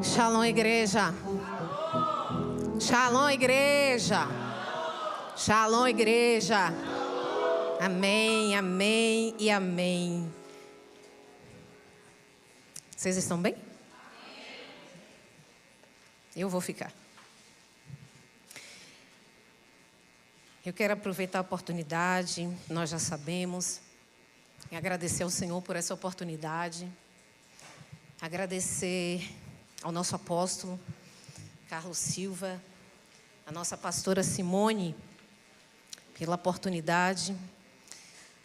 Shalom, igreja. Shalom, igreja. Shalom, igreja. Amém, amém e amém. Vocês estão bem? Eu vou ficar. Eu quero aproveitar a oportunidade, nós já sabemos, e agradecer ao Senhor por essa oportunidade. Agradecer ao nosso apóstolo, Carlos Silva, a nossa pastora Simone, pela oportunidade.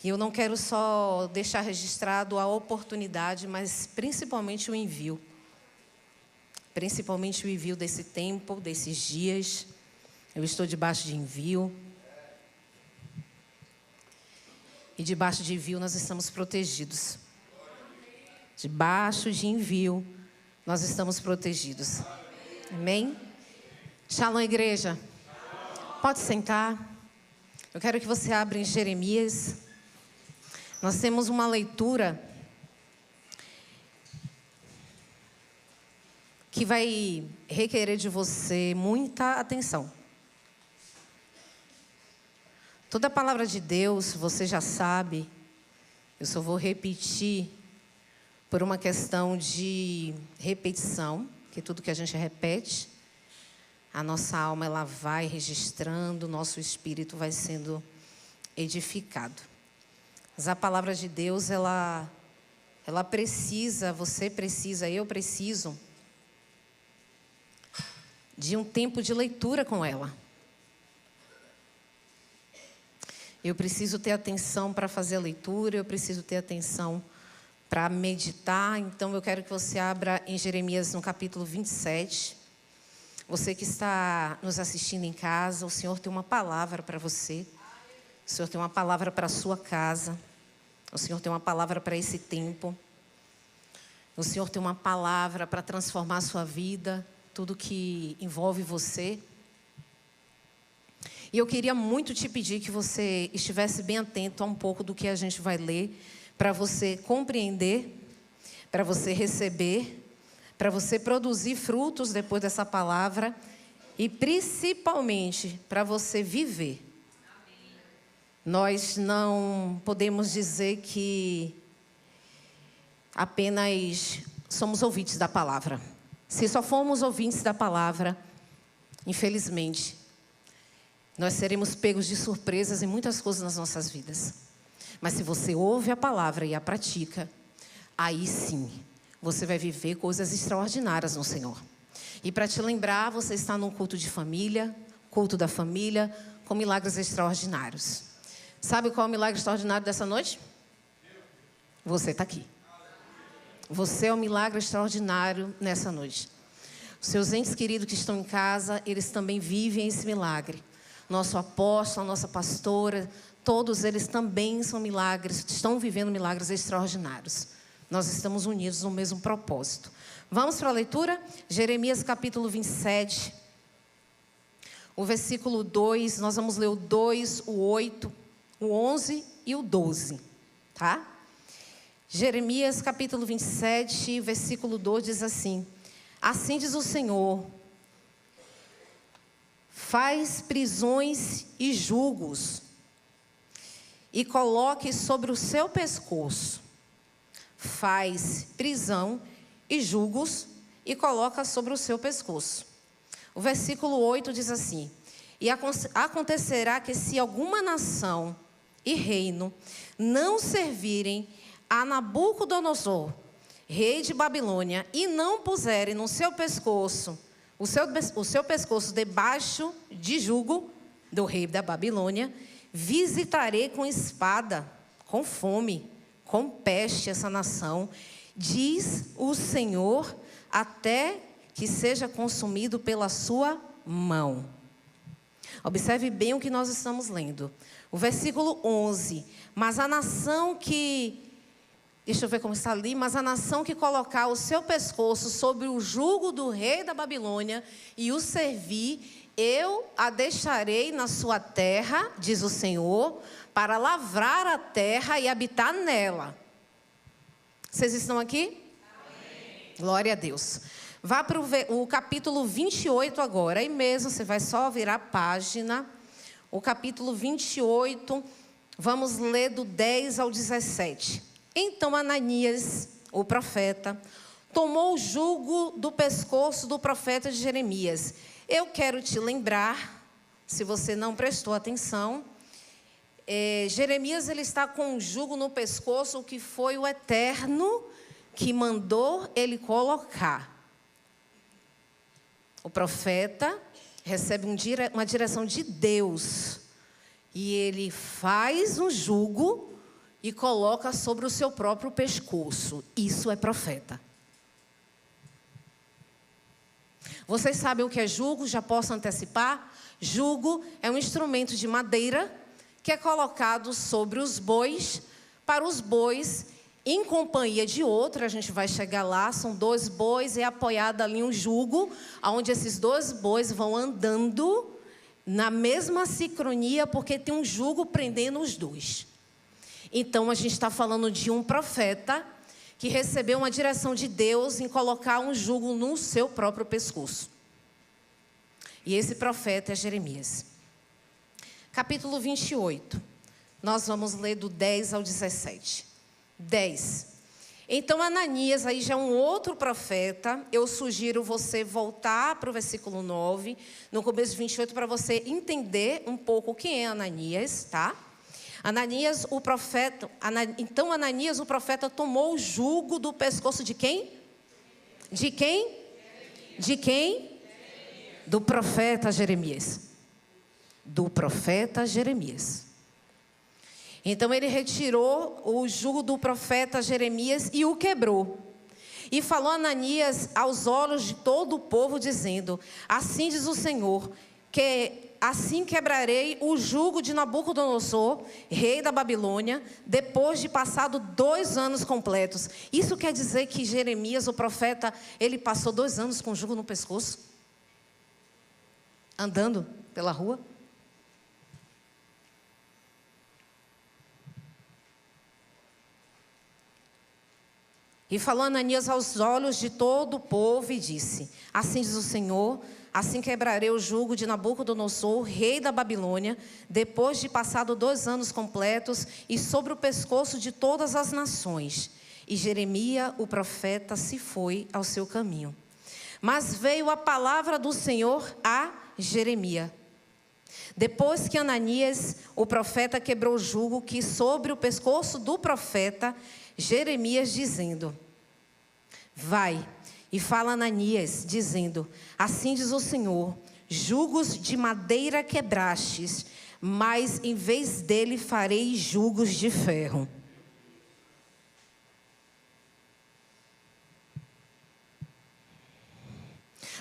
E eu não quero só deixar registrado a oportunidade, mas principalmente o envio. Principalmente o envio desse tempo, desses dias. Eu estou debaixo de envio. E debaixo de envio nós estamos protegidos. Debaixo de envio nós estamos protegidos. Amém? Shalom, igreja. Pode sentar. Eu quero que você abra em Jeremias. Nós temos uma leitura que vai requerer de você muita atenção. Toda a palavra de Deus, você já sabe, eu só vou repetir por uma questão de repetição, que tudo que a gente repete, a nossa alma ela vai registrando, o nosso espírito vai sendo edificado. Mas a palavra de Deus, ela precisa, você precisa, eu preciso de um tempo de leitura com ela. Eu preciso ter atenção para fazer a leitura, eu preciso ter atenção para meditar. Então, eu quero que você abra em Jeremias, no capítulo 27. Você que está nos assistindo em casa, o Senhor tem uma palavra para você. O Senhor tem uma palavra para a sua casa. O Senhor tem uma palavra para esse tempo. O Senhor tem uma palavra para transformar a sua vida, tudo que envolve você. E eu queria muito te pedir que você estivesse bem atento a um pouco do que a gente vai ler, para você compreender, para você receber, para você produzir frutos depois dessa palavra e principalmente para você viver. Nós não podemos dizer que apenas somos ouvintes da palavra. Se só formos ouvintes da palavra, infelizmente, nós seremos pegos de surpresas em muitas coisas nas nossas vidas. Mas se você ouve a palavra e a pratica, aí sim, você vai viver coisas extraordinárias no Senhor. E para te lembrar, você está num culto de família, culto da família, com milagres extraordinários. Sabe qual é o milagre extraordinário dessa noite? Você está aqui. Você é o milagre extraordinário nessa noite. Os seus entes queridos que estão em casa, eles também vivem esse milagre. Nosso apóstolo, a nossa pastora, todos eles também são milagres, estão vivendo milagres extraordinários. Nós estamos unidos no mesmo propósito. Vamos para a leitura? Jeremias capítulo 27, o versículo 2, nós vamos ler o 2, o 8, o 11 e o 12, tá? Jeremias capítulo 27, versículo 2 diz assim: assim diz o Senhor, faz prisões e julgos, e coloque sobre o seu pescoço. Faz prisão e julgos, e coloca sobre o seu pescoço. O versículo 8 diz assim: e acontecerá que se alguma nação e reino não servirem a Nabucodonosor, rei de Babilônia, e não puserem no seu pescoço o seu pescoço debaixo de jugo do rei da Babilônia, visitarei com espada, com fome, com peste essa nação, diz o Senhor, até que seja consumido pela sua mão. Observe bem o que nós estamos lendo. O versículo 11. Mas a nação que... Deixa eu ver como está ali. Mas a nação que colocar o seu pescoço sobre o jugo do rei da Babilônia e o servir, eu a deixarei na sua terra, diz o Senhor, para lavrar a terra e habitar nela. Vocês estão aqui? Amém. Glória a Deus. Vá para o capítulo 28 agora. Aí mesmo, você vai só virar a página. O capítulo 28, vamos ler do 10 ao 17. Então Ananias, o profeta, tomou o jugo do pescoço do profeta Jeremias. Eu quero te lembrar, se você não prestou atenção, Jeremias ele está com um jugo no pescoço, que foi o Eterno que mandou ele colocar. O profeta recebe uma direção de Deus e ele faz um jugo e coloca sobre o seu próprio pescoço. Isso é profeta. Vocês sabem o que é jugo? Já posso antecipar? Jugo é um instrumento de madeira que é colocado sobre os bois, para os bois, em companhia de outro, a gente vai chegar lá, são 2 bois, é apoiado ali um jugo, onde esses 2 bois vão andando na mesma sincronia, porque tem um jugo prendendo os 2. Então, a gente está falando de um profeta que recebeu uma direção de Deus em colocar um jugo no seu próprio pescoço. E esse profeta é Jeremias. Capítulo 28. Nós vamos ler do 10 ao 17. 10. Então Ananias, aí já é um outro profeta. Eu sugiro você voltar para o versículo 9, no começo de 28, para você entender um pouco quem é Ananias, tá? Ananias, o profeta. Então Ananias, o profeta, tomou o jugo do pescoço de quem? De quem? De quem? Do profeta Jeremias. Do profeta Jeremias. Então ele retirou o jugo do profeta Jeremias e o quebrou. E falou Ananias aos olhos de todo o povo, dizendo: assim diz o Senhor, que assim quebrarei o jugo de Nabucodonosor, rei da Babilônia, depois de passado 2 anos completos. Isso quer dizer que Jeremias, o profeta, ele passou 2 anos com o jugo no pescoço? Andando pela rua? E falou Ananias aos olhos de todo o povo e disse: assim diz o Senhor, assim quebrarei o jugo de Nabucodonosor, rei da Babilônia, depois de passado 2 anos completos, e sobre o pescoço de todas as nações. E Jeremias, o profeta, se foi ao seu caminho. Mas veio a palavra do Senhor a Jeremias. Depois que Ananias, o profeta, quebrou o jugo que sobre o pescoço do profeta, Jeremias dizendo: vai e fala a Ananias, dizendo: assim diz o Senhor, jugos de madeira quebrastes, mas em vez dele farei jugos de ferro.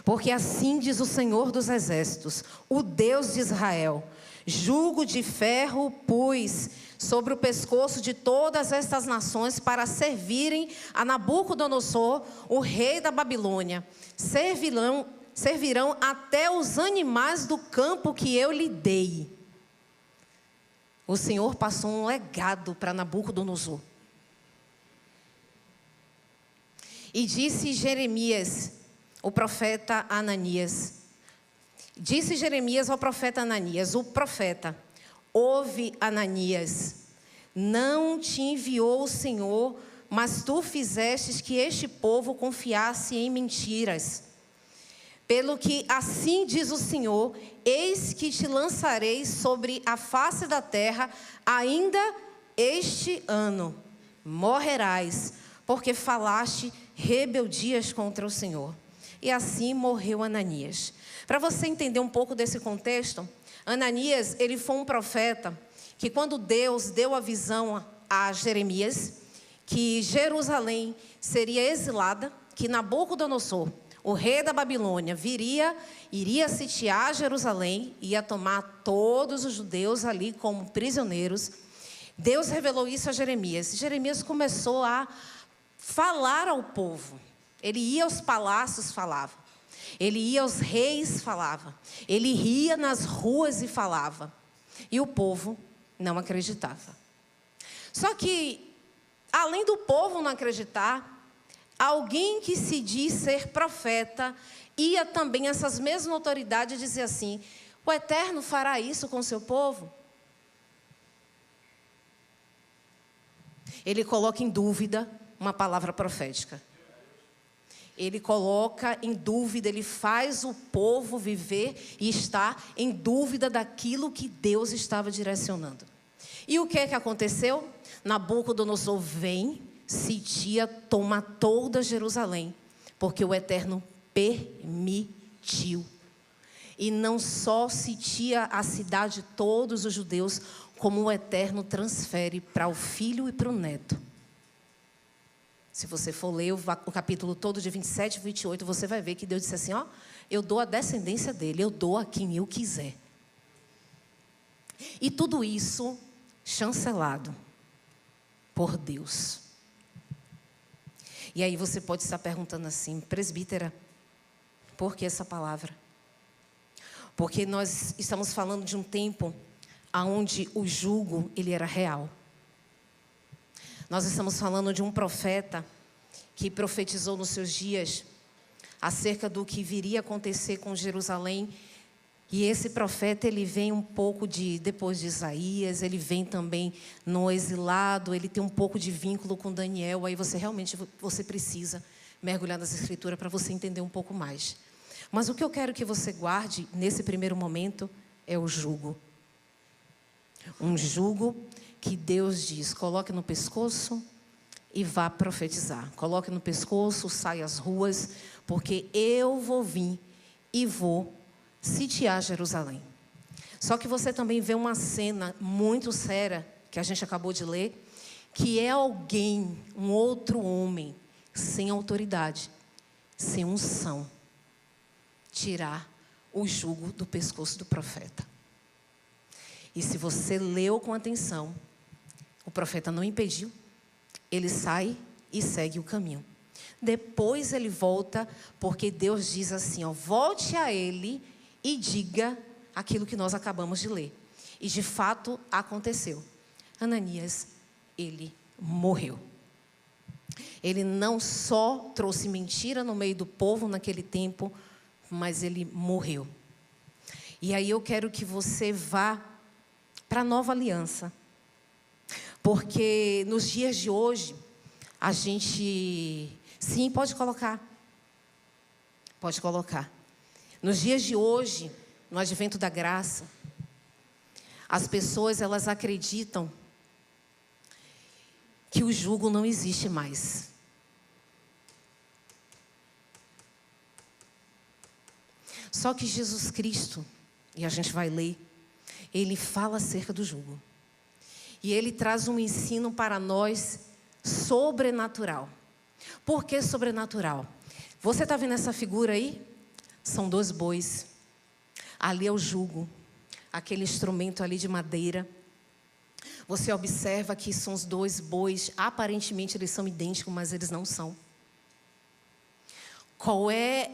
Porque assim diz o Senhor dos Exércitos, o Deus de Israel: jugo de ferro pus sobre o pescoço de todas estas nações para servirem a Nabucodonosor, o rei da Babilônia. Servirão até os animais do campo que eu lhe dei. O Senhor passou um legado para Nabucodonosor. E disse Jeremias, o profeta Ananias, disse Jeremias ao profeta Ananias: o profeta, ouve, Ananias, não te enviou o Senhor, mas tu fizestes que este povo confiasse em mentiras. Pelo que assim diz o Senhor, eis que te lançarei sobre a face da terra, ainda este ano morrerás, porque falaste rebeldias contra o Senhor. E assim morreu Ananias. Para você entender um pouco desse contexto, Ananias, ele foi um profeta que, quando Deus deu a visão a Jeremias, que Jerusalém seria exilada, que Nabucodonosor, o rei da Babilônia, iria sitiar Jerusalém, ia tomar todos os judeus ali como prisioneiros. Deus revelou isso a Jeremias. Jeremias começou a falar ao povo. Ele ia aos palácios, falava. Ele ia aos reis, falava. Ele ria nas ruas e falava. E o povo não acreditava. Só que, além do povo não acreditar, alguém que se diz ser profeta ia também, essas mesmas autoridades, dizer assim: o Eterno fará isso com o seu povo? Ele coloca em dúvida uma palavra profética. Ele coloca em dúvida, ele faz o povo viver e estar em dúvida daquilo que Deus estava direcionando. E o que é que aconteceu? Nabucodonosor vem, sitia, toma toda Jerusalém, porque o Eterno permitiu. E não só sitia a cidade de todos os judeus, como o Eterno transfere para o filho e para o neto. Se você for ler o capítulo todo de 27 e 28, você vai ver que Deus disse assim: ó, eu dou a descendência dele, eu dou a quem eu quiser. E tudo isso chancelado por Deus. E aí você pode estar perguntando assim: presbítera, por que essa palavra? Porque nós estamos falando de um tempo onde o jugo, ele era real. Nós estamos falando de um profeta que profetizou nos seus dias acerca do que viria a acontecer com Jerusalém. E esse profeta, ele vem um pouco depois de Isaías, ele vem também no exilado, ele tem um pouco de vínculo com Daniel. Aí você precisa mergulhar nas Escrituras para você entender um pouco mais. Mas o que eu quero que você guarde nesse primeiro momento é o jugo. Um jugo que Deus diz: coloque no pescoço e vá profetizar. Coloque no pescoço, saia às ruas, porque eu vou vir e vou sitiar Jerusalém. Só que você também vê uma cena muito séria, que a gente acabou de ler, que é alguém, um outro homem, sem autoridade, sem unção, tirar o jugo do pescoço do profeta. E se você leu com atenção, o profeta não impediu, ele sai e segue o caminho. Depois ele volta, porque Deus diz assim, ó, volte a ele e diga aquilo que nós acabamos de ler. E de fato aconteceu. Ananias, ele morreu. Ele não só trouxe mentira no meio do povo naquele tempo, mas ele morreu. E aí eu quero que você vá para a nova aliança. Porque nos dias de hoje, a gente... Sim, pode colocar. Pode colocar. Nos dias de hoje, no advento da graça, as pessoas, elas acreditam que o jugo não existe mais. Só que Jesus Cristo, e a gente vai ler, ele fala acerca do jugo. E ele traz um ensino para nós sobrenatural. Por que sobrenatural? Você está vendo essa figura aí? São 2 bois. Ali é o jugo, aquele instrumento ali de madeira. Você observa que são os 2 bois, aparentemente eles são idênticos, mas eles não são. Qual é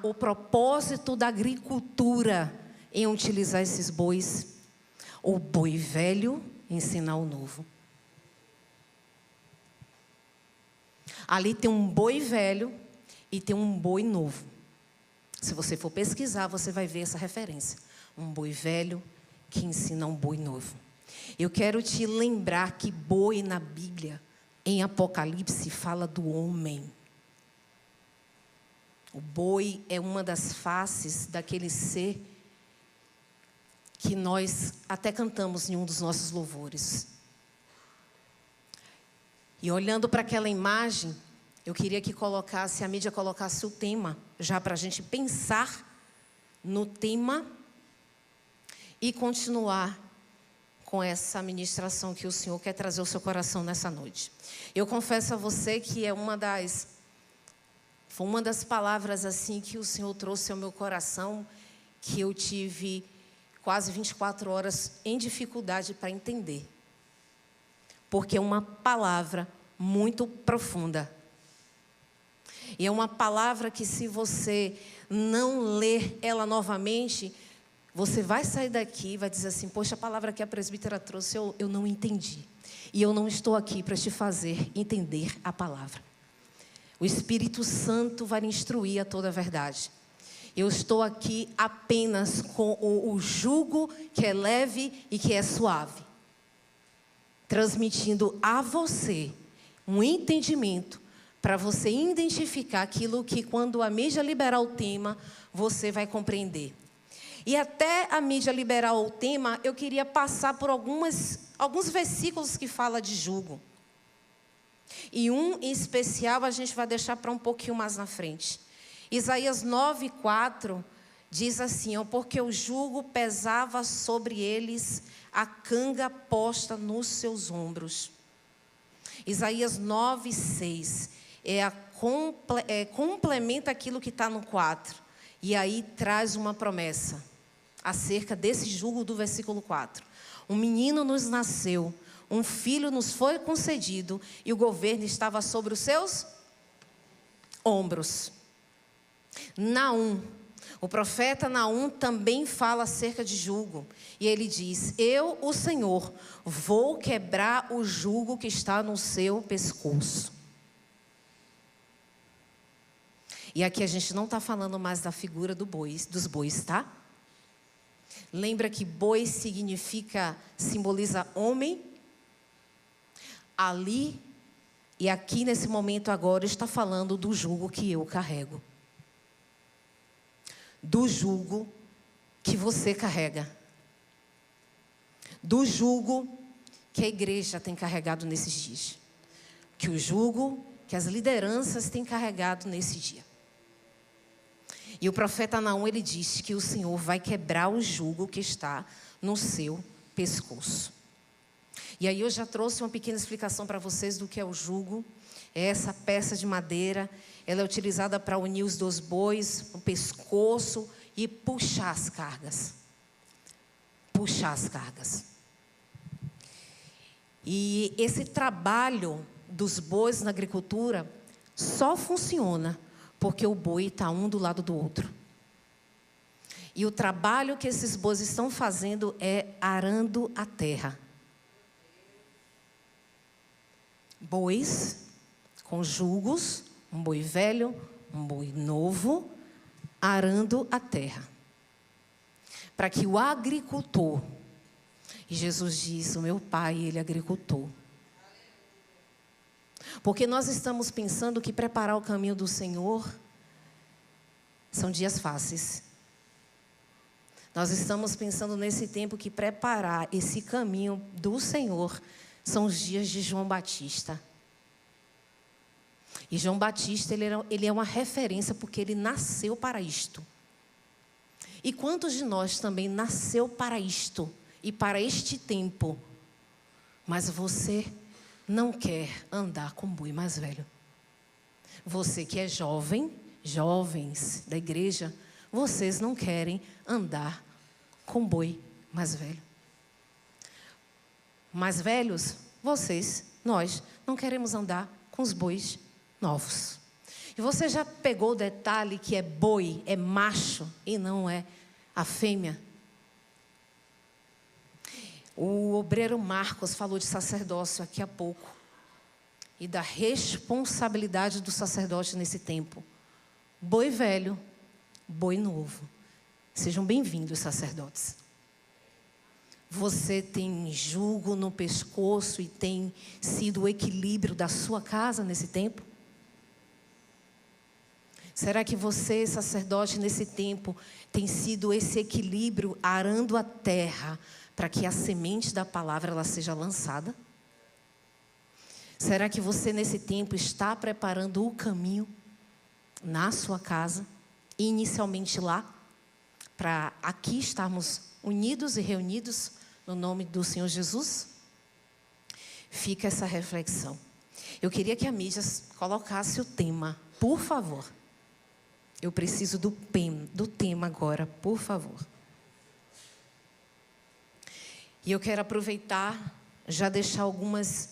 o propósito da agricultura em utilizar esses bois? O boi velho ensinar o novo. Ali tem um boi velho e tem um boi novo. Se você for pesquisar, você vai ver essa referência. Um boi velho que ensina um boi novo. Eu quero te lembrar que boi na Bíblia, em Apocalipse, fala do homem. O boi é uma das faces daquele ser que nós até cantamos em um dos nossos louvores. E olhando para aquela imagem, eu queria que a mídia colocasse o tema, já para a gente pensar no tema e continuar com essa ministração que o Senhor quer trazer ao seu coração nessa noite. Eu confesso a você que foi uma das palavras assim que o Senhor trouxe ao meu coração, que eu tive quase 24 horas em dificuldade para entender. Porque é uma palavra muito profunda. E é uma palavra que, se você não ler ela novamente, você vai sair daqui e vai dizer assim: poxa, a palavra que a presbítera trouxe eu não entendi. E eu não estou aqui para te fazer entender a palavra. O Espírito Santo vai lhe instruir a toda a verdade. Eu estou aqui apenas com o jugo que é leve e que é suave, transmitindo a você um entendimento para você identificar aquilo que, quando a mídia liberar o tema, você vai compreender. E até a mídia liberar o tema, eu queria passar por alguns versículos que falam de jugo. E um em especial a gente vai deixar para um pouquinho mais na frente. Isaías 9:4 diz assim, porque o jugo pesava sobre eles, a canga posta nos seus ombros. Isaías 9:6 complementa aquilo que está no 4. E aí traz uma promessa acerca desse jugo do versículo 4. Um menino nos nasceu, um filho nos foi concedido, e o governo estava sobre os seus ombros. Naum, o profeta Naum também fala acerca de jugo. E ele diz, eu, o Senhor, vou quebrar o jugo que está no seu pescoço. E aqui a gente não está falando mais da figura dos bois, tá? Lembra que boi simboliza homem? Ali e aqui nesse momento agora está falando do jugo que eu carrego. Do jugo que você carrega. Do jugo que a igreja tem carregado nesses dias. Que o jugo que as lideranças têm carregado nesse dia. E o profeta Naum, ele diz que o Senhor vai quebrar o jugo que está no seu pescoço. E aí eu já trouxe uma pequena explicação para vocês do que é o jugo. É essa peça de madeira, ela é utilizada para unir os dois bois, o pescoço e puxar as cargas. Puxar as cargas. E esse trabalho dos bois na agricultura só funciona porque o boi está um do lado do outro. E o trabalho que esses bois estão fazendo é arando a terra. Bois com jugos, um boi velho, um boi novo, arando a terra. Para que o agricultor, e Jesus diz, o meu pai, ele é agricultor. Porque nós estamos pensando que preparar o caminho do Senhor são dias fáceis. Nós estamos pensando nesse tempo que preparar esse caminho do Senhor são os dias de João Batista. E João Batista, ele é uma referência porque ele nasceu para isto. E quantos de nós também nasceu para isto e para este tempo, mas você não quer andar com boi mais velho? Você que é jovem, jovens da igreja, vocês não querem andar com boi mais velho. Mais velhos, vocês, nós, não queremos andar com os bois novos. E você já pegou o detalhe que é boi, é macho e não é a fêmea? O obreiro Marcos falou de sacerdócio aqui há pouco e da responsabilidade do sacerdote nesse tempo. Boi velho, boi novo. Sejam bem-vindos, sacerdotes. Você tem jugo no pescoço e tem sido o equilíbrio da sua casa nesse tempo? Será que você, sacerdote, nesse tempo, tem sido esse equilíbrio arando a terra para que a semente da palavra ela seja lançada? Será que você, nesse tempo, está preparando o caminho na sua casa, inicialmente lá, para aqui estarmos unidos e reunidos no nome do Senhor Jesus? Fica essa reflexão. Eu queria que a mídia colocasse o tema, por favor. Eu preciso do tema agora, por favor. E eu quero aproveitar, já deixar algumas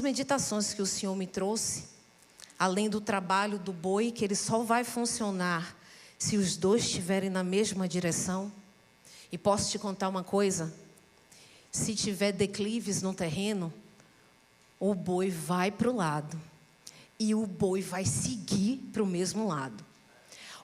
meditações que o Senhor me trouxe, além do trabalho do boi, que ele só vai funcionar se os dois estiverem na mesma direção. E posso te contar uma coisa? Se tiver declives no terreno, o boi vai para o lado. e o boi vai seguir para o mesmo lado.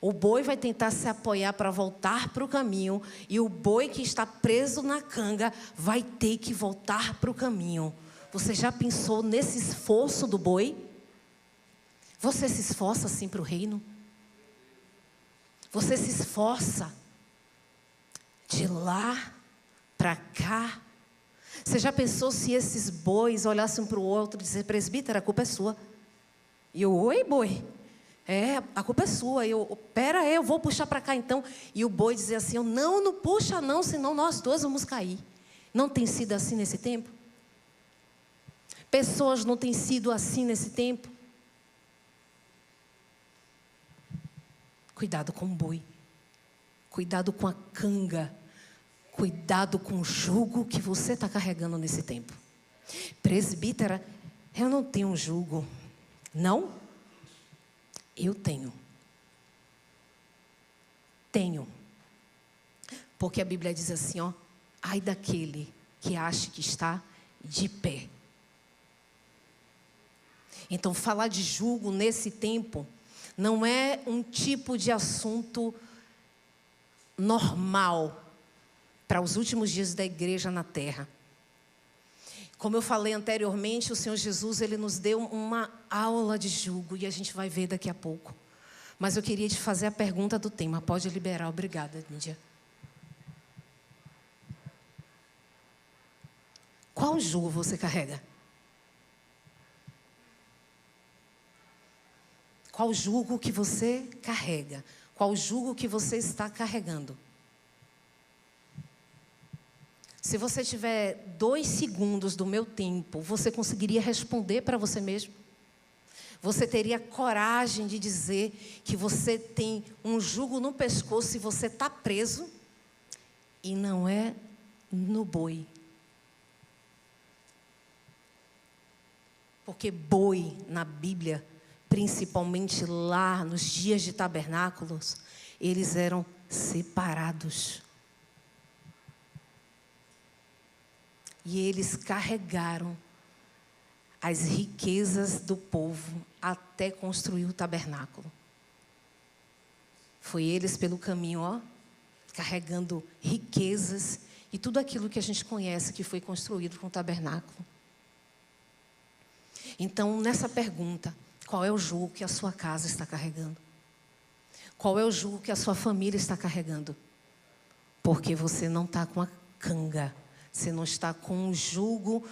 O boi vai tentar se apoiar para voltar para o caminho, e o boi que está preso na canga vai ter que voltar para o caminho. Você já pensou nesse esforço do boi? Você se esforça assim para o reino? Você se esforça de lá para cá? Você já pensou se esses bois olhassem para o outro e dizer: presbítero, a culpa é sua? E eu: oi, boi? A culpa é sua. Pera aí, eu vou puxar para cá então. E o boi dizia assim: não puxa não, senão nós dois vamos cair. Não tem sido assim nesse tempo? Pessoas não têm sido assim nesse tempo? Cuidado com o boi. Cuidado com a canga. Cuidado com o jugo que você está carregando nesse tempo. Presbítera, eu não tenho um jugo. Não? Eu tenho. Tenho. Porque a Bíblia diz assim, ai daquele que acha que está de pé. Então, falar de jugo nesse tempo não é um tipo de assunto normal para os últimos dias da igreja na terra. Como eu falei anteriormente, o Senhor Jesus, Ele nos deu uma aula de jugo, e a gente vai ver daqui a pouco. Mas eu queria te fazer a pergunta do tema. Pode liberar. Obrigada, Lídia. Qual jugo você carrega? Qual jugo que você carrega? Qual jugo que você está carregando? Se você tiver 2 segundos do meu tempo, você conseguiria responder para você mesmo? Você teria coragem de dizer que você tem um jugo no pescoço e você está preso? E não é no boi. Porque boi, na Bíblia, principalmente lá nos dias de tabernáculos, eles eram separados. E eles carregaram as riquezas do povo até construir o tabernáculo. Foi eles pelo caminho, carregando riquezas e tudo aquilo que a gente conhece que foi construído com o tabernáculo. Então, nessa pergunta, qual é o jugo que a sua casa está carregando? Qual é o jugo que a sua família está carregando? Porque você não está com a canga. Você não está com um jugo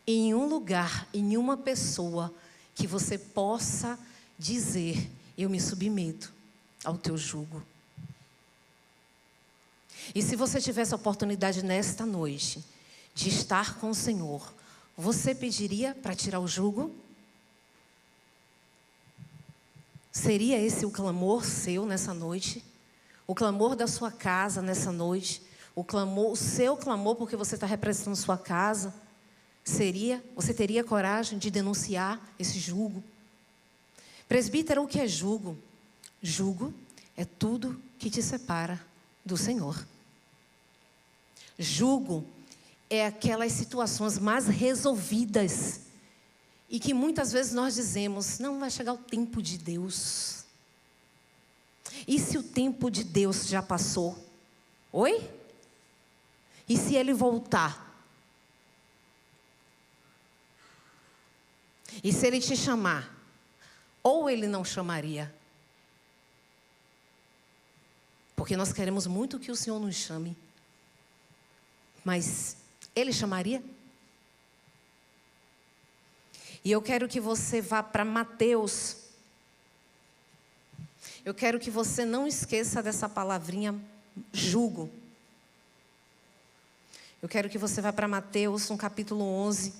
em um lugar, em uma pessoa, que você possa dizer: eu me submeto ao teu jugo. E se você tivesse a oportunidade nesta noite de estar com o Senhor, você pediria para tirar o jugo? Seria esse o clamor seu nessa noite? O clamor da sua casa nessa noite? O seu clamor porque você está representando sua casa? Você teria coragem de denunciar esse jugo? Presbítero, o que é jugo? Jugo é tudo que te separa do Senhor. Jugo é aquelas situações mais resolvidas e que muitas vezes nós dizemos: não vai chegar o tempo de Deus. E se o tempo de Deus já passou? Oi? E se Ele voltar? E se Ele te chamar? Ou Ele não chamaria? Porque nós queremos muito que o Senhor nos chame. Mas Ele chamaria? E eu quero que você vá para Mateus. Eu quero que você não esqueça dessa palavrinha jugo. Eu quero que você vá para Mateus, no capítulo 11.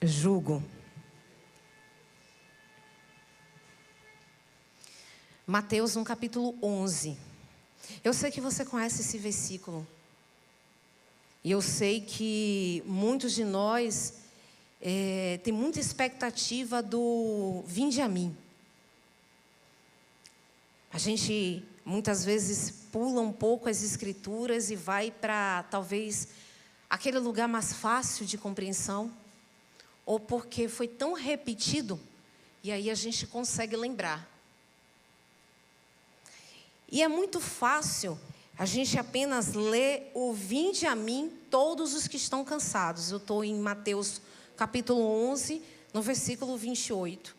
Jugo. Mateus, no capítulo 11. Eu sei que você conhece esse versículo. E eu sei que muitos de nós tem muita expectativa do vinde a mim. A gente muitas vezes pula um pouco as escrituras e vai para talvez aquele lugar mais fácil de compreensão, ou porque foi tão repetido e aí a gente consegue lembrar. E é muito fácil a gente apenas ler o vinde a mim todos os que estão cansados. Eu estou em Mateus capítulo 11, no versículo 28.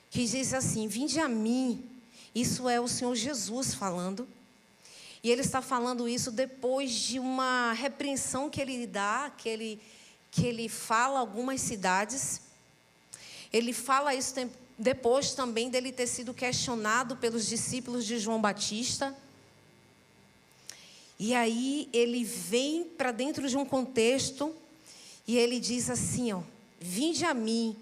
Que diz assim, vinde a mim. Isso é o Senhor Jesus falando. E Ele está falando isso depois de uma repreensão que Ele dá, que ele fala a algumas cidades. Ele fala isso depois também dele ter sido questionado pelos discípulos de João Batista. E aí ele vem para dentro de um contexto e ele diz assim, ó, vinde a mim,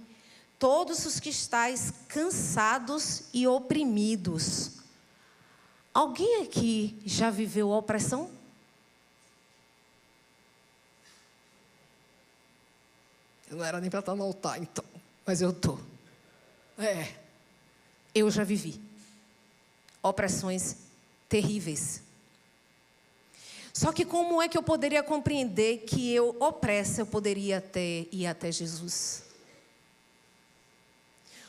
todos os que estáis cansados e oprimidos. Alguém aqui já viveu a opressão? Eu não era nem para estar no altar, então, mas eu estou. Eu já vivi opressões terríveis. Só que como é que eu poderia compreender que eu opressa, eu poderia ir até Jesus?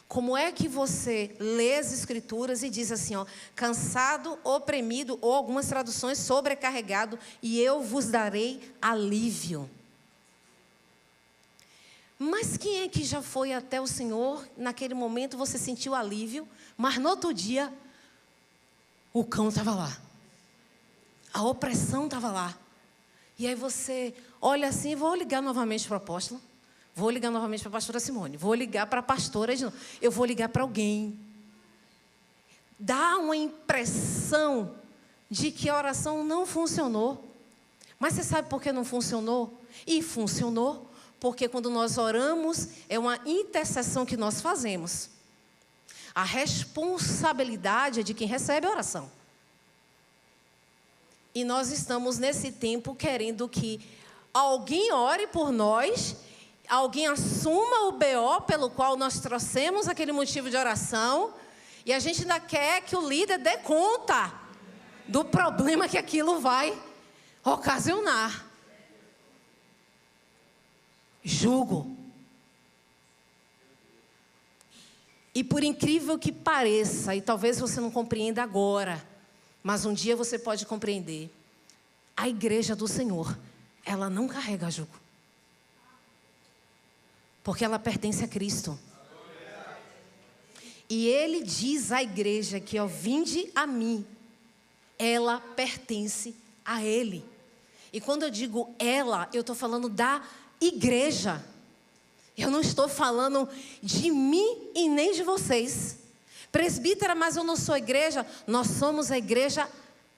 Como é que você lê as escrituras e diz assim, ó, cansado, oprimido, ou algumas traduções, sobrecarregado, e eu vos darei alívio. Mas quem é que já foi até o Senhor, naquele momento você sentiu alívio, mas no outro dia, o cão estava lá. A opressão estava lá. E aí você olha assim, vou ligar novamente para o apóstolo. Vou ligar novamente para a pastora Simone. Vou ligar para a pastora de novo. Eu vou ligar para alguém. Dá uma impressão de que a oração não funcionou. Mas você sabe por que não funcionou? E funcionou porque quando nós oramos, é uma intercessão que nós fazemos. A responsabilidade é de quem recebe a oração. E nós estamos nesse tempo querendo que alguém ore por nós, alguém assuma o BO pelo qual nós trouxemos aquele motivo de oração, e a gente ainda quer que o líder dê conta do problema que aquilo vai ocasionar. Jugo. E por incrível que pareça, e talvez você não compreenda agora, mas um dia você pode compreender, a igreja do Senhor, ela não carrega jugo. Porque ela pertence a Cristo. E Ele diz à igreja que, ó, vinde a mim, ela pertence a Ele. E quando eu digo ela, eu estou falando da igreja. Eu não estou falando de mim e nem de vocês. Presbítera, mas eu não sou igreja. Nós somos a igreja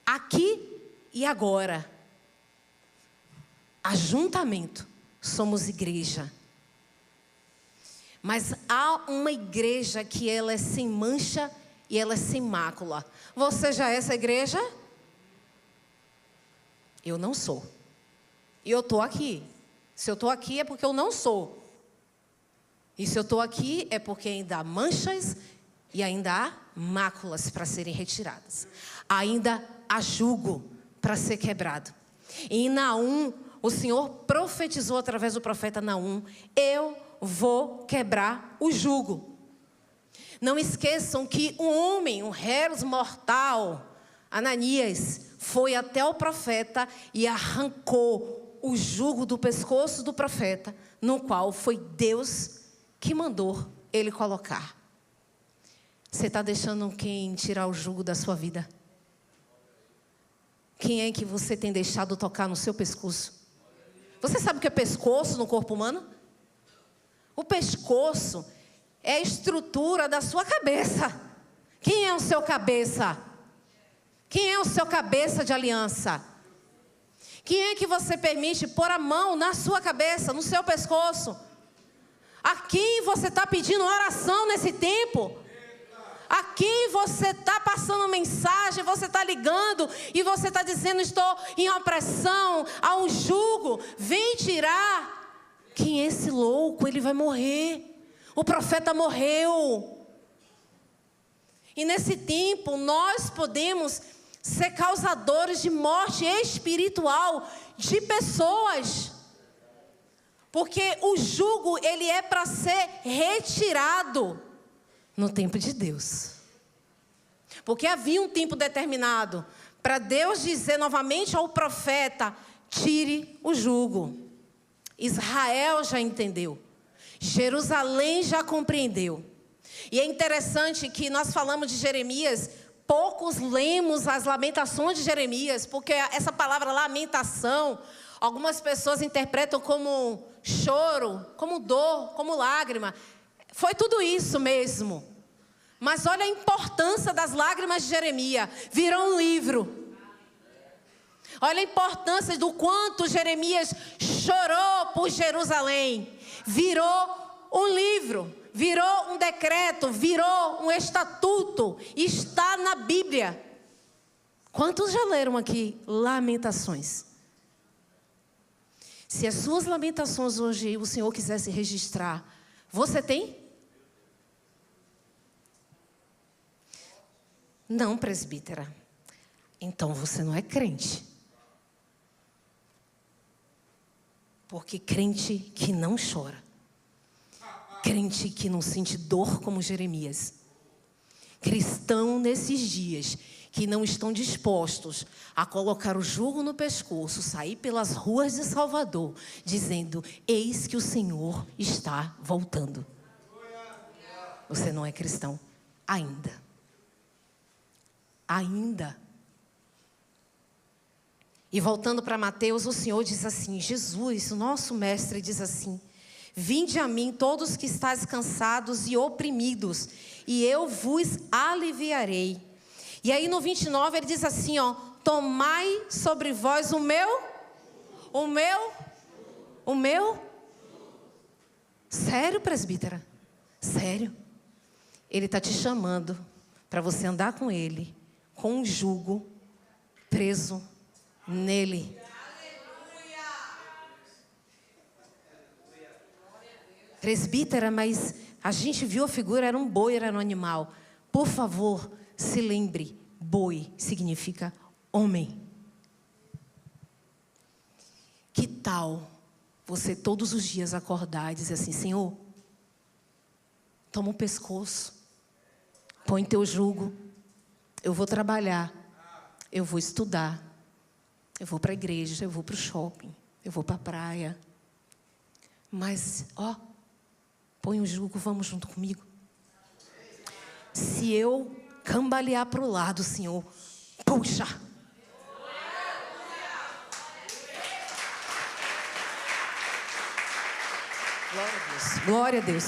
aqui e agora. Ajuntamento, somos igreja. Mas há uma igreja que ela é sem mancha e ela é sem mácula. Você já é essa igreja? Eu não sou. E eu estou aqui. Se eu estou aqui é porque eu não sou. E se eu estou aqui é porque ainda há manchas e ainda há máculas para serem retiradas. Ainda há jugo para ser quebrado. E em Naum, o Senhor profetizou através do profeta Naum: eu vou quebrar o jugo. Não esqueçam que um homem, um Heros mortal, Ananias, foi até o profeta e arrancou o jugo do pescoço do profeta, no qual foi Deus que mandou ele colocar. Você está deixando quem tirar o jugo da sua vida? Quem é que você tem deixado tocar no seu pescoço? Você sabe o que é pescoço no corpo humano? O pescoço é a estrutura da sua cabeça. Quem é o seu cabeça? Quem é o seu cabeça de aliança? Quem é que você permite pôr a mão na sua cabeça, no seu pescoço? A quem você está pedindo oração nesse tempo? A quem você está passando mensagem, você está ligando e você está dizendo: estou em opressão, há um jugo, vem tirar. quem é esse louco? Ele vai morrer. O profeta morreu. E nesse tempo, nós podemos ser causadores de morte espiritual de pessoas. Porque o jugo, ele é para ser retirado no tempo de Deus. Porque havia um tempo determinado para Deus dizer novamente ao profeta: tire o jugo. Israel já entendeu. Jerusalém já compreendeu. E é interessante que nós falamos de Jeremias, poucos lemos as lamentações de Jeremias, porque essa palavra lamentação, algumas pessoas interpretam como choro, como dor, como lágrima. Foi tudo isso mesmo. Mas olha a importância das lágrimas de Jeremias. Virou um livro. Olha a importância do quanto Jeremias chorou por Jerusalém. Virou um livro, virou um decreto, virou um estatuto. Está na Bíblia. Quantos já leram aqui Lamentações? Se as suas lamentações hoje o Senhor quisesse registrar, você tem? Não, presbítera. Então você não é crente. Porque crente que não chora, crente que não sente dor como Jeremias, cristão nesses dias que não estão dispostos a colocar o jugo no pescoço, sair pelas ruas de Salvador, dizendo: eis que o Senhor está voltando. Você não é cristão ainda. Ainda. E voltando para Mateus, o Senhor diz assim, Jesus, o nosso mestre, diz assim: vinde a mim todos que estáis cansados e oprimidos, e eu vos aliviarei. E aí no 29 ele diz assim, ó: tomai sobre vós o meu. Sério, presbítera? Sério? Ele está te chamando para você andar com ele, com um jugo preso nele. Presbítera, mas a gente viu a figura, era um boi, era um animal. Por favor, se lembre, boi significa homem. Que tal você todos os dias acordar e dizer assim: Senhor, toma o pescoço, põe teu jugo, eu vou trabalhar, eu vou estudar, eu vou para a igreja, eu vou para o shopping, eu vou para a praia. Mas, ó, põe o jugo, vamos junto comigo. Se eu cambalear para o lado, Senhor, puxa. Glória a Deus. Glória a Deus.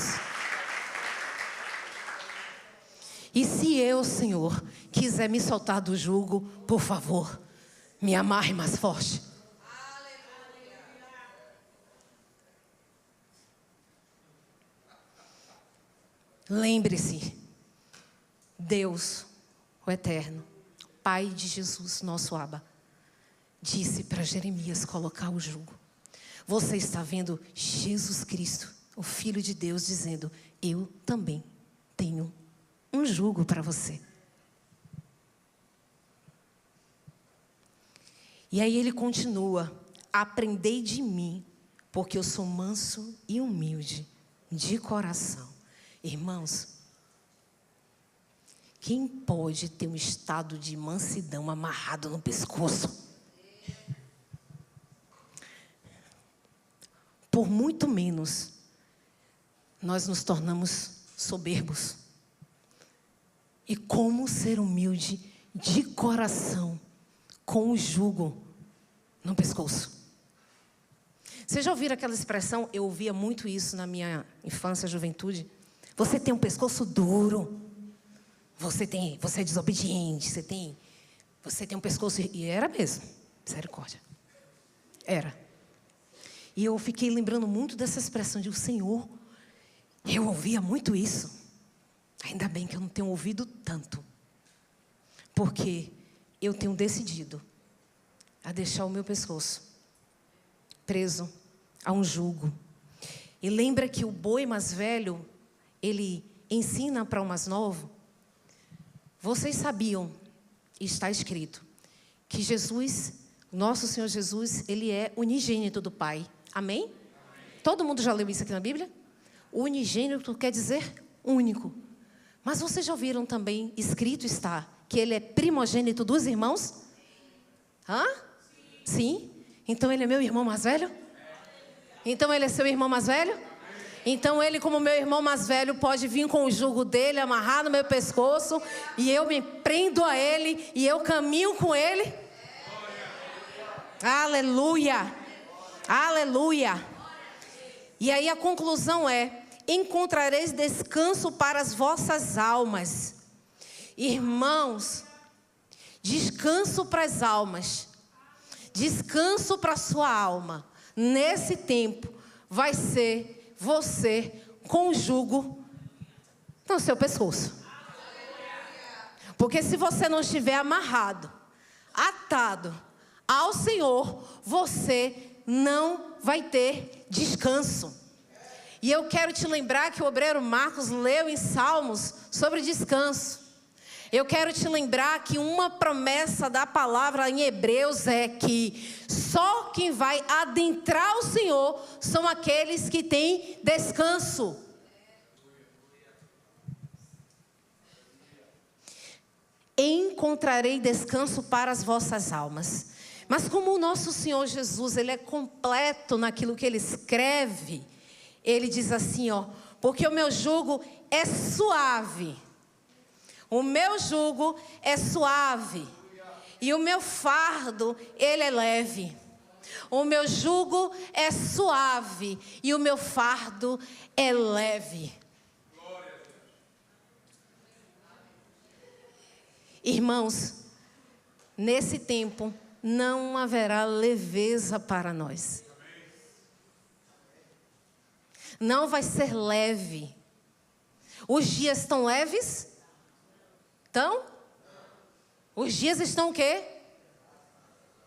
E se eu, Senhor, quiser me soltar do jugo, por favor, me amarre mais forte. Lembre-se, Deus, o Eterno, Pai de Jesus, nosso Abba, disse para Jeremias colocar o jugo. Você está vendo Jesus Cristo, o Filho de Deus, dizendo: eu também tenho um jugo para você. E aí ele continua: aprendei de mim, porque eu sou manso e humilde de coração. Irmãos, quem pode ter um estado de mansidão amarrado no pescoço? Por muito menos, nós nos tornamos soberbos. E como ser humilde de coração, com o jugo no pescoço? Vocês já ouviram aquela expressão? Eu ouvia muito isso na minha infância e juventude. Você tem um pescoço duro. Você é desobediente. Você tem um pescoço... E era mesmo. Misericórdia. Era. E eu fiquei lembrando muito dessa expressão de: o Senhor, eu ouvia muito isso. Ainda bem que eu não tenho ouvido tanto. Porque eu tenho decidido a deixar o meu pescoço preso a um jugo. E lembra que o boi mais velho, ele ensina para o mais novo? Vocês sabiam, está escrito, que Jesus, nosso Senhor Jesus, Ele é unigênito do Pai. Amém? Amém? Todo mundo já leu isso aqui na Bíblia? Unigênito quer dizer único. Mas vocês já ouviram também, escrito está, que Ele é primogênito dos irmãos? Hã? Sim? Então Ele é meu irmão mais velho? Então Ele é seu irmão mais velho? Então Ele, como meu irmão mais velho, pode vir com o jugo dele, amarrar no meu pescoço, e eu me prendo a Ele, e eu caminho com Ele? Aleluia! Aleluia! E aí a conclusão é: encontrareis descanso para as vossas almas. Irmãos, descanso para as almas, descanso para a sua alma, nesse tempo, vai ser você com o jugo no seu pescoço. Porque se você não estiver amarrado, atado ao Senhor, você não vai ter descanso. E eu quero te lembrar que o obreiro Marcos leu em Salmos sobre descanso. Eu quero te lembrar que uma promessa da palavra em Hebreus é que só quem vai adentrar o Senhor são aqueles que têm descanso. Encontrarei descanso para as vossas almas. Mas como o nosso Senhor Jesus, Ele é completo naquilo que Ele escreve, Ele diz assim, ó: porque o meu jugo é suave. O meu jugo é suave. E o meu fardo, ele é leve. O meu jugo é suave. E o meu fardo é leve. Irmãos, nesse tempo não haverá leveza para nós. Não vai ser leve. Os dias estão leves? Então? Os dias estão o quê?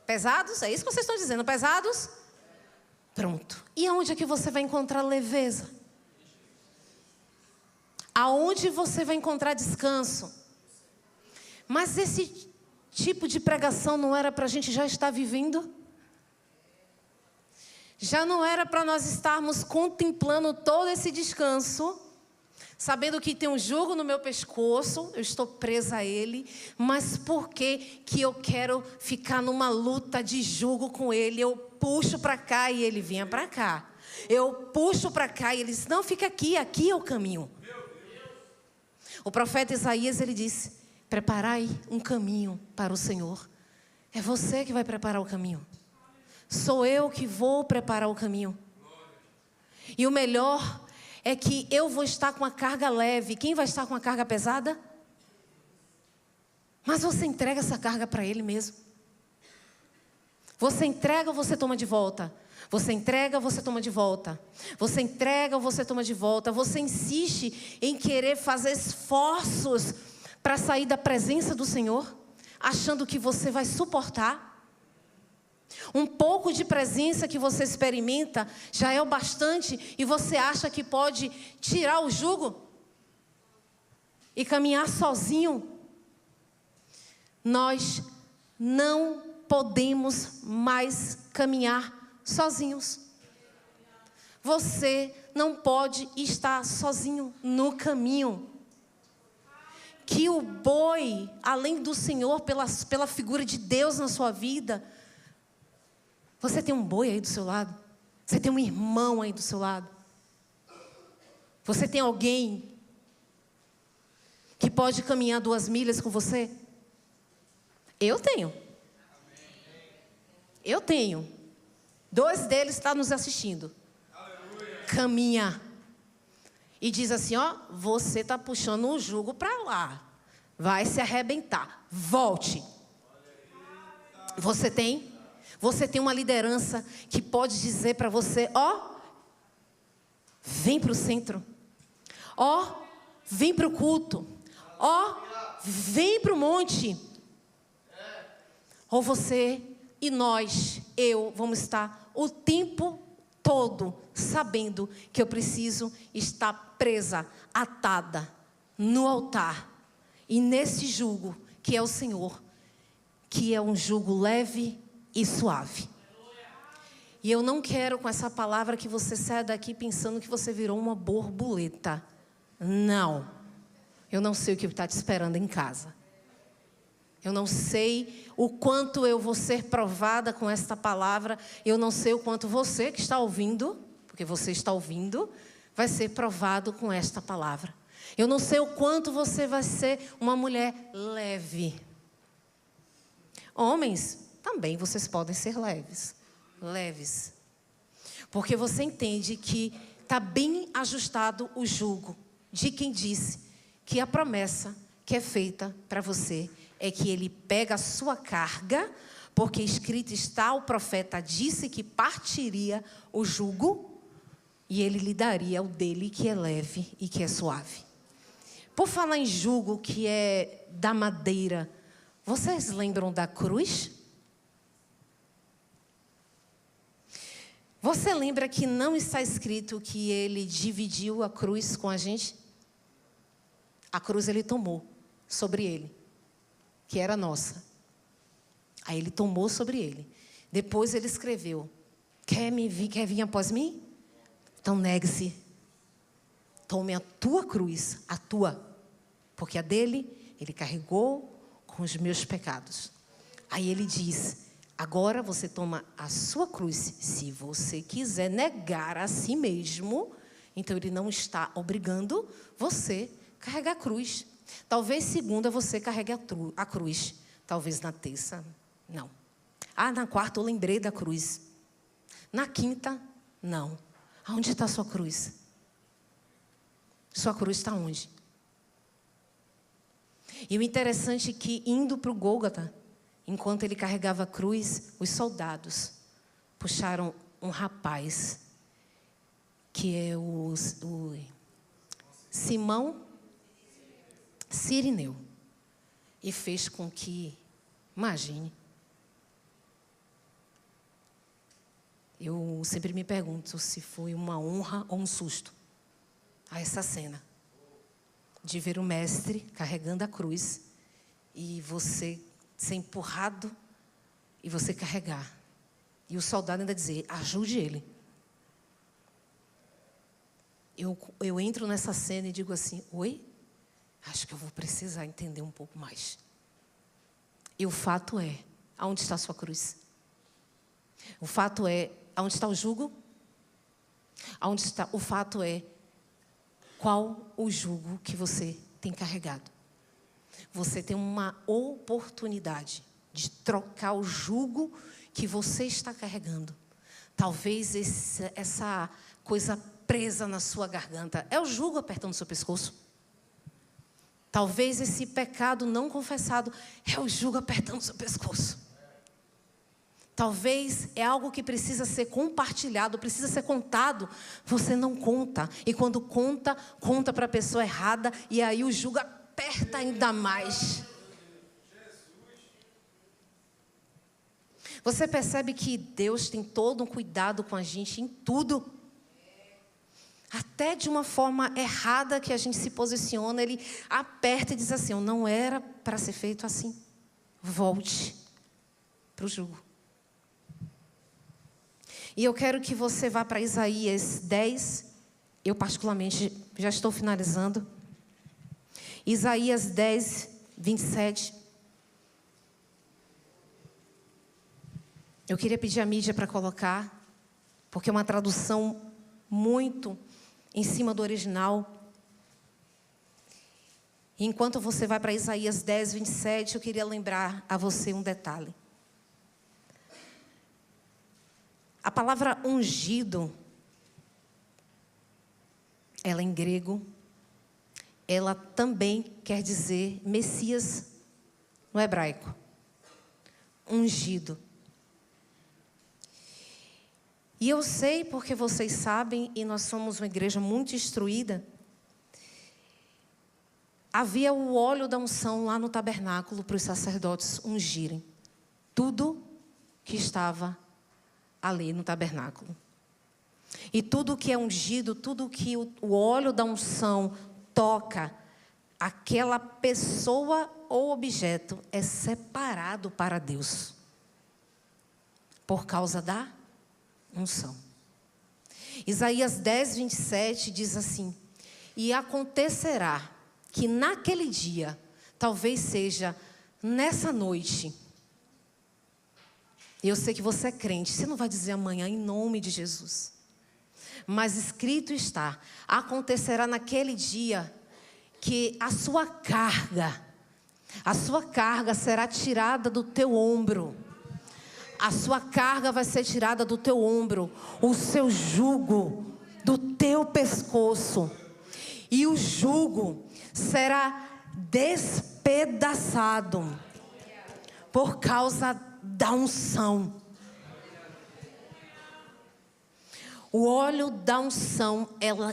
Pesados? É isso que vocês estão dizendo, pesados? Pronto. E aonde é que você vai encontrar leveza? Aonde você vai encontrar descanso? Mas esse tipo de pregação não era para a gente já estar vivendo? Já não era para nós estarmos contemplando todo esse descanso, sabendo que tem um jugo no meu pescoço, eu estou presa a ele, mas por que eu quero ficar numa luta de jugo com ele? Eu puxo para cá e ele vinha para cá. Eu puxo para cá e ele diz, não, fica aqui, aqui é o caminho. O profeta Isaías, ele disse, preparai um caminho para o Senhor. É você que vai preparar o caminho. Sou eu que vou preparar o caminho. E o melhor é que eu vou estar com a carga leve. Quem vai estar com a carga pesada? Mas você entrega essa carga para Ele mesmo. Você entrega ou você toma de volta? Você entrega ou você toma de volta? Você entrega ou você toma de volta? Você insiste em querer fazer esforços para sair da presença do Senhor, achando que você vai suportar? Um pouco de presença que você experimenta já é o bastante e você acha que pode tirar o jugo e caminhar sozinho? Nós não podemos mais caminhar sozinhos. Você não pode estar sozinho no caminho. Que o boi, além do Senhor, pela figura de Deus na sua vida, você tem um boi aí do seu lado. Você tem um irmão aí do seu lado. Você tem alguém que pode caminhar 2 milhas com você? Eu tenho. Eu tenho. 2 deles estão nos assistindo. Caminha. E diz assim, ó, você está puxando um jugo para lá. Vai se arrebentar. Volte. Você tem? Você tem uma liderança que pode dizer para você, ó, vem para o centro. Ó, vem para o culto. Ó, vem para o monte. Ou você e nós, vamos estar o tempo todo sabendo que eu preciso estar presa, atada no altar e nesse jugo que é o Senhor, que é um jugo leve e suave. E eu não quero com essa palavra que você saia daqui pensando que você virou uma borboleta. Não. Eu não sei o que está te esperando em casa. Eu não sei o quanto eu vou ser provada com esta palavra. Eu não sei o quanto você que está ouvindo, porque você está ouvindo, vai ser provado com esta palavra. Eu não sei o quanto você vai ser uma mulher leve. Homens, também vocês podem ser leves. Leves. Porque você entende que está bem ajustado o jugo de quem disse que a promessa que é feita para você é que ele pega a sua carga, porque escrito está, o profeta disse que partiria o jugo e ele lhe daria o dele que é leve e que é suave. Por falar em jugo que é da madeira, vocês lembram da cruz? Você lembra que não está escrito que ele dividiu a cruz com a gente? A cruz ele tomou sobre ele, que era nossa. Aí ele tomou sobre ele. Depois ele escreveu: quer vir após mim? Então negue-se. Tome a tua cruz, a tua. Porque a dele, ele carregou com os meus pecados. Aí ele diz: agora você toma a sua cruz. Se você quiser negar a si mesmo, então ele não está obrigando você a carregar a cruz. Talvez segunda você carregue a cruz. Talvez na terça, não. Na quarta eu lembrei da cruz. Na quinta, não. Aonde está a sua cruz? Sua cruz está onde? E o interessante é que, indo para o Gólgota, enquanto ele carregava a cruz, os soldados puxaram um rapaz, que é o Simão Cirineu, e fez com que, imagine, eu sempre me pergunto se foi uma honra ou um susto a essa cena de ver o mestre carregando a cruz e você ser empurrado e você carregar. E o soldado ainda dizer: ajude ele. Eu entro nessa cena e digo assim: oi? Acho que eu vou precisar entender um pouco mais. E o fato é, aonde está a sua cruz? O fato é, aonde está o jugo? Aonde está? O fato é, qual o jugo que você tem carregado? Você tem uma oportunidade de trocar o jugo que você está carregando. Talvez essa coisa presa na sua garganta é o jugo apertando o seu pescoço. Talvez esse pecado não confessado é o jugo apertando o seu pescoço. Talvez é algo que precisa ser compartilhado, precisa ser contado. Você não conta. E quando conta para a pessoa errada. E aí o jugo aperta ainda mais. Você percebe que Deus tem todo um cuidado com a gente em tudo. Até de uma forma errada que a gente se posiciona, Ele aperta e diz assim: não era para ser feito assim. Volte para o jugo. E eu quero que você vá para Isaías 10. Eu particularmente já estou finalizando. Isaías 10, 27. Eu queria pedir a mídia para colocar, porque é uma tradução muito em cima do original. E enquanto você vai para Isaías 10, 27, eu queria lembrar a você um detalhe. A palavra ungido, ela em grego, ela também quer dizer Messias no hebraico. Ungido. E eu sei, porque vocês sabem, e nós somos uma igreja muito instruída, havia o óleo da unção lá no tabernáculo para os sacerdotes ungirem tudo que estava ali no tabernáculo. E tudo que é ungido, tudo que o óleo da unção toca, aquela pessoa ou objeto é separado para Deus. Por causa da unção. Isaías 10, 27 diz assim: e acontecerá que naquele dia, talvez seja nessa noite. Eu sei que você é crente, você não vai dizer amanhã em nome de Jesus. Mas escrito está: acontecerá naquele dia que a sua carga será tirada do teu ombro. A sua carga vai ser tirada do teu ombro, o seu jugo do teu pescoço. E o jugo será despedaçado por causa da unção. O óleo da unção,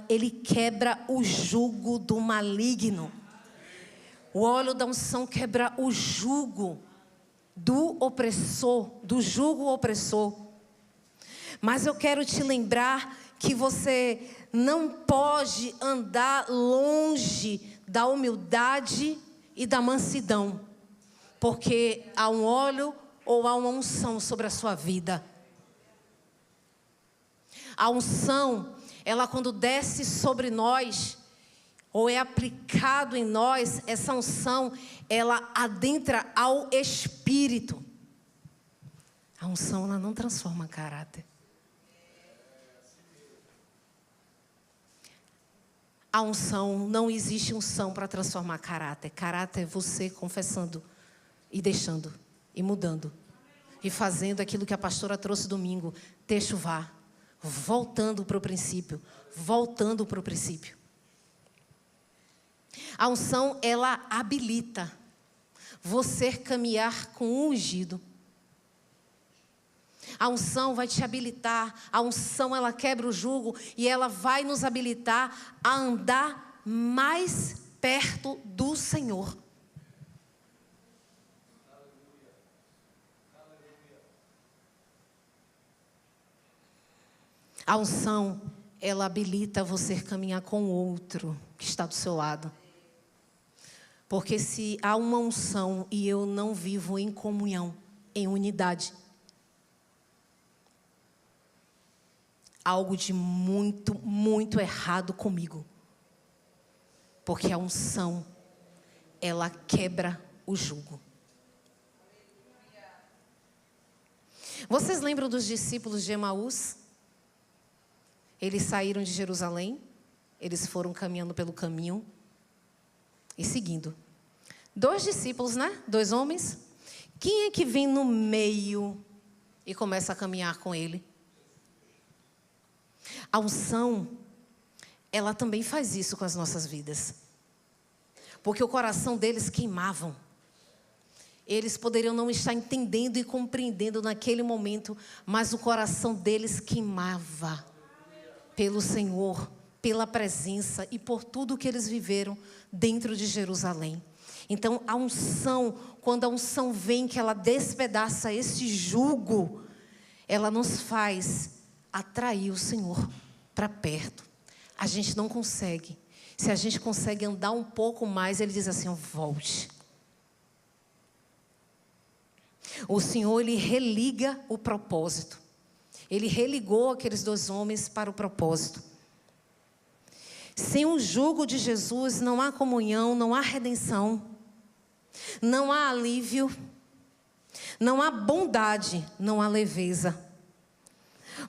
ele quebra o jugo do maligno. O óleo da unção quebra o jugo do opressor, do jugo opressor. Mas eu quero te lembrar que você não pode andar longe da humildade e da mansidão, porque há um óleo ou há uma unção sobre a sua vida. A unção, ela quando desce sobre nós, ou é aplicado em nós, essa unção, ela adentra ao espírito. A unção, ela não transforma caráter. A unção, não existe unção para transformar caráter. Caráter é você confessando e deixando, e mudando. E fazendo aquilo que a pastora trouxe domingo. Techuvá, voltando para o princípio. Voltando para o princípio. A unção, ela habilita você caminhar com o ungido. A unção vai te habilitar, a unção ela quebra o jugo e ela vai nos habilitar a andar mais perto do Senhor. A unção, ela habilita você caminhar com o outro que está do seu lado. Porque se há uma unção e eu não vivo em comunhão, em unidade, algo de muito, muito errado comigo. Porque a unção, ela quebra o jugo. Vocês lembram dos discípulos de Emaús? Eles saíram de Jerusalém, eles foram caminhando pelo caminho e seguindo. 2 discípulos, né? 2 homens. Quem é que vem no meio e começa a caminhar com ele? A unção, ela também faz isso com as nossas vidas. Porque o coração deles queimavam. Eles poderiam não estar entendendo e compreendendo naquele momento, mas o coração deles queimava pelo Senhor, pela presença e por tudo que eles viveram dentro de Jerusalém. Então, a unção, quando a unção vem, que ela despedaça esse jugo, ela nos faz atrair o Senhor para perto. A gente não consegue. Se a gente consegue andar um pouco mais, ele diz assim: volte. O Senhor, ele religa o propósito. Ele religou aqueles 2 homens para o propósito. Sem o jugo de Jesus, não há comunhão, não há redenção, não há alívio, não há bondade, não há leveza.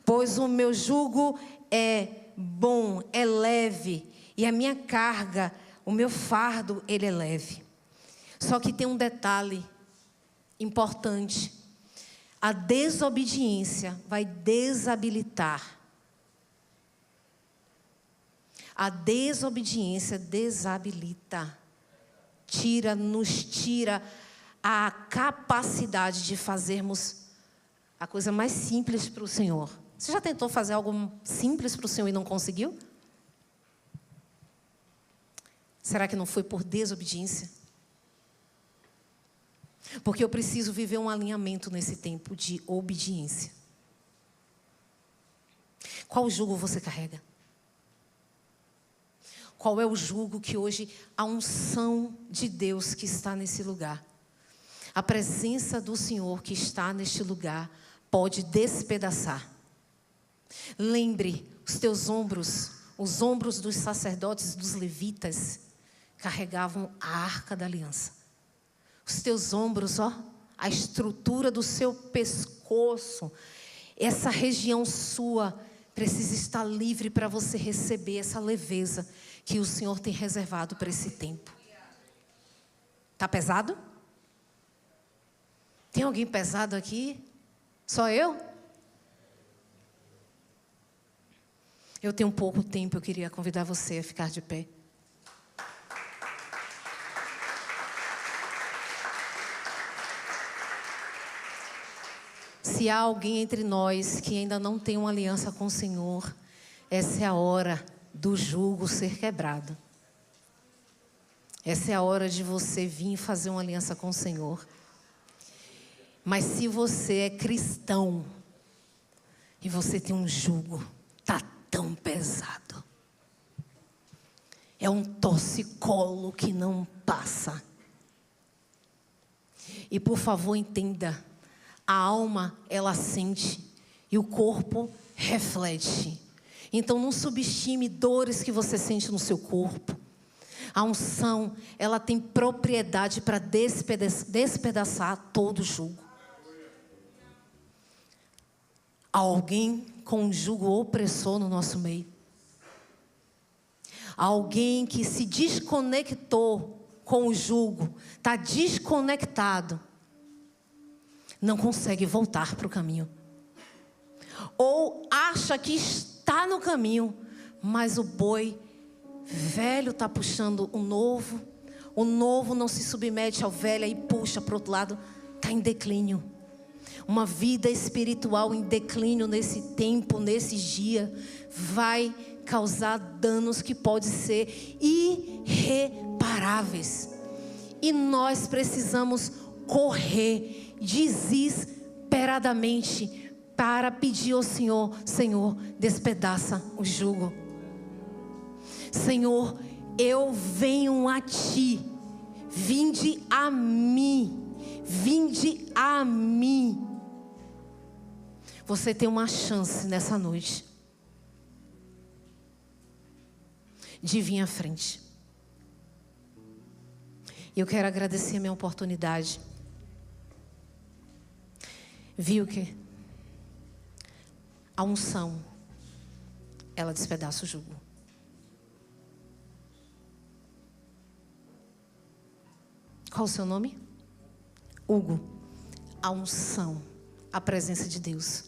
Pois o meu jugo é bom, é leve, e a minha carga, o meu fardo, ele é leve. Só que tem um detalhe importante. A desobediência vai desabilitar. A desobediência desabilita. Nos tira a capacidade de fazermos a coisa mais simples para o Senhor. Você já tentou fazer algo simples para o Senhor e não conseguiu? Será que não foi por desobediência? Porque eu preciso viver um alinhamento nesse tempo de obediência. Qual jugo você carrega? Qual é o jugo que hoje a unção de Deus que está nesse lugar, a presença do Senhor que está neste lugar pode despedaçar? Lembre, os teus ombros, os ombros dos sacerdotes, dos levitas, carregavam a arca da aliança. Os teus ombros, a estrutura do seu pescoço, essa região sua precisa estar livre para você receber essa leveza que o Senhor tem reservado para esse tempo. Tá pesado? Tem alguém pesado aqui? Só eu? Eu tenho pouco tempo, eu queria convidar você a ficar de pé. Se há alguém entre nós que ainda não tem uma aliança com o Senhor, essa é a hora do jugo ser quebrado. Essa é a hora de você vir fazer uma aliança com o Senhor. Mas se você é cristão e você tem um jugo, tá tão pesado. É um torcicolo que não passa. E por favor entenda, a alma ela sente e o corpo reflete. Então não subestime dores que você sente no seu corpo. A unção, ela tem propriedade para despedaçar todo jugo. Há alguém com um jugo opressor no nosso meio. Há alguém que se desconectou com o jugo, está desconectado, não consegue voltar para o caminho. Ou acha que está no caminho, mas o boi velho está puxando o novo não se submete ao velho e puxa para o outro lado, está em declínio. Uma vida espiritual em declínio nesse tempo, nesses dias, vai causar danos que podem ser irreparáveis. E nós precisamos correr desesperadamente para pedir ao Senhor: Senhor, despedaça o jugo. Senhor, eu venho a Ti, vinde a mim, vinde a mim. Você tem uma chance nessa noite de vir à frente. Eu quero agradecer a minha oportunidade. Viu que a unção, ela despedaça o jugo. Qual o seu nome? Hugo. A unção, a presença de Deus,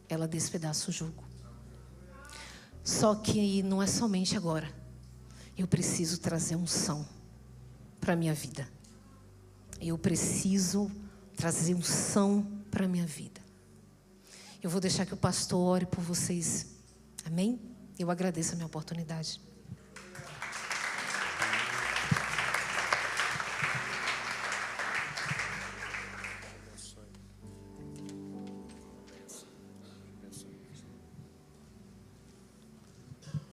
ela despedaça o jugo. Só que não é somente agora. Eu preciso trazer unção para a minha vida. Eu preciso trazer unção para a minha vida. Eu vou deixar que o pastor ore por vocês. Amém? Eu agradeço a minha oportunidade.